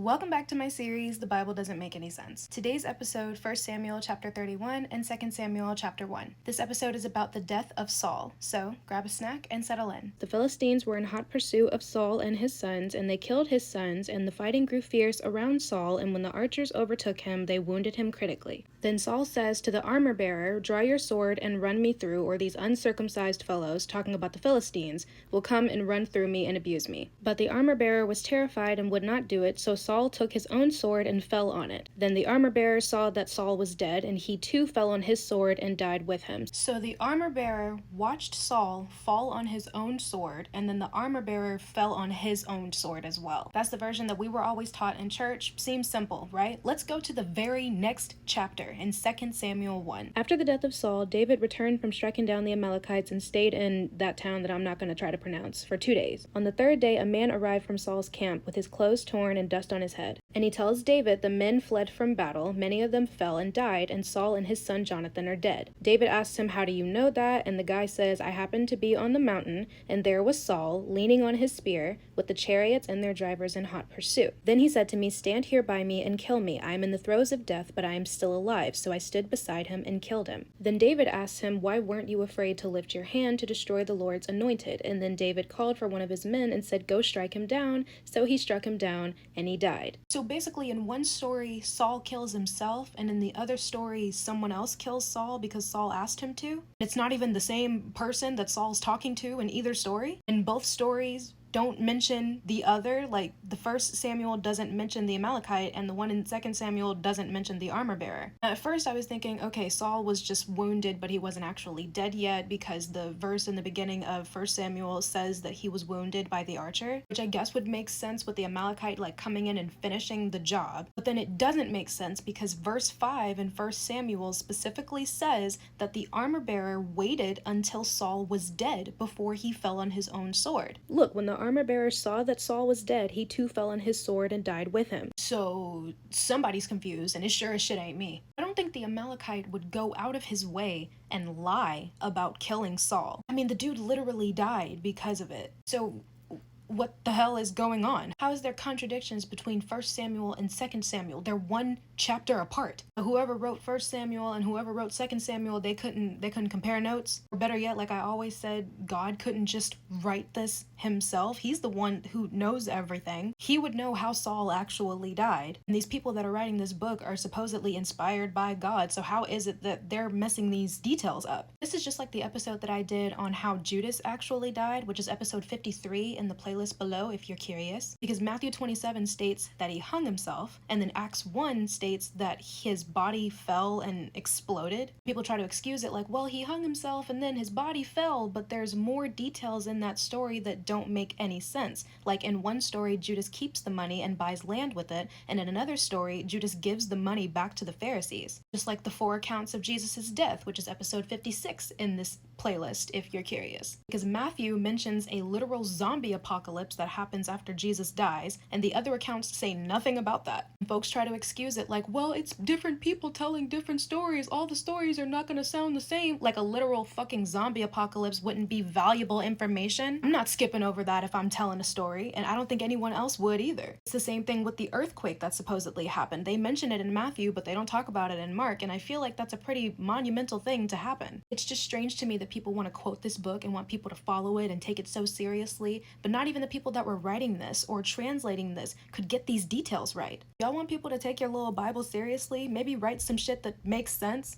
Welcome back to my series, The Bible Doesn't Make Any Sense. Today's episode, 1 Samuel chapter 31 and 2 Samuel chapter 1. This episode is about the death of Saul, so grab a snack and settle in. The Philistines were in hot pursuit of Saul and his sons, and they killed his sons, and the fighting grew fierce around Saul, and when the archers overtook him, they wounded him critically. Then Saul says to the armor-bearer, "Draw your sword and run me through, or these uncircumcised fellows," talking about the Philistines, "will come and run through me and abuse me." But the armor-bearer was terrified and would not do it, so Saul took his own sword and fell on it. Then the armor-bearer saw that Saul was dead, and he too fell on his sword and died with him. So the armor-bearer watched Saul fall on his own sword, and then the armor-bearer fell on his own sword as well. That's the version that we were always taught in church. Seems simple, right? Let's go to the very next chapter in 2 Samuel 1. After the death of Saul, David returned from striking down the Amalekites and stayed in that town that I'm not going to try to pronounce for 2 days. On the third day, a man arrived from Saul's camp with his clothes torn and dust on his head. And he tells David the men fled from battle, many of them fell and died, and Saul and his son Jonathan are dead. David asks him, "How do you know that?" And the guy says, "I happened to be on the mountain, and there was Saul, leaning on his spear, with the chariots and their drivers in hot pursuit. Then he said to me, 'Stand here by me and kill me. I am in the throes of death, but I am still alive.' So I stood beside him and killed him." Then David asks him, "Why weren't you afraid to lift your hand to destroy the Lord's anointed?" And then David called for one of his men and said, "Go strike him down." So he struck him down, and he died. So basically, in one story, Saul kills himself, and in the other story, someone else kills Saul because Saul asked him to. It's not even the same person that Saul's talking to in either story. In both stories, don't mention the other. Like, the 1 Samuel doesn't mention the Amalekite, and the one in 2 Samuel doesn't mention the armor bearer. At first I was thinking, okay, Saul was just wounded, but he wasn't actually dead yet, because the verse in the beginning of 1 Samuel says that he was wounded by the archer, which I guess would make sense with the Amalekite like coming in and finishing the job. But then it doesn't make sense because verse 5 in 1 Samuel specifically says that the armor bearer waited until Saul was dead before he fell on his own sword. Look, when the armor-bearer saw that Saul was dead, he too fell on his sword and died with him. So somebody's confused, and it sure as shit ain't me. I don't think the Amalekite would go out of his way and lie about killing Saul. I mean, the dude literally died because of it. So what the hell is going on? How is there contradictions between 1 Samuel and 2 Samuel? They're one chapter apart. Whoever wrote 1 Samuel and whoever wrote 2 Samuel, they couldn't compare notes. Or better yet, like I always said, God couldn't just write this himself. He's the one who knows everything. He would know how Saul actually died. And these people that are writing this book are supposedly inspired by God. So how is it that they're messing these details up? This is just like the episode that I did on how Judas actually died, which is episode 53 in the playlist below if you're curious, because Matthew 27 states that he hung himself, and then Acts 1 states that his body fell and exploded. People try to excuse it like, well, he hung himself and then his body fell, but there's more details in that story that don't make any sense. Like in one story, Judas keeps the money and buys land with it, and in another story, Judas gives the money back to the Pharisees. Just like the 4 accounts of Jesus' death, which is episode 56 in this playlist if you're curious. Because Matthew mentions a literal zombie apocalypse that happens after Jesus dies, and the other accounts say nothing about that. And folks try to excuse it like, well, it's different people telling different stories. All the stories are not going to sound the same. Like a literal fucking zombie apocalypse wouldn't be valuable information. I'm not skipping over that if I'm telling a story, and I don't think anyone else would either. It's the same thing with the earthquake that supposedly happened. They mention it in Matthew, but they don't talk about it in Mark, and I feel like that's a pretty monumental thing to happen. It's just strange to me that people want to quote this book and want people to follow it and take it so seriously, but not even the people that were writing this or translating this could get these details right. Y'all want people to take your little Bible seriously? Maybe write some shit that makes sense?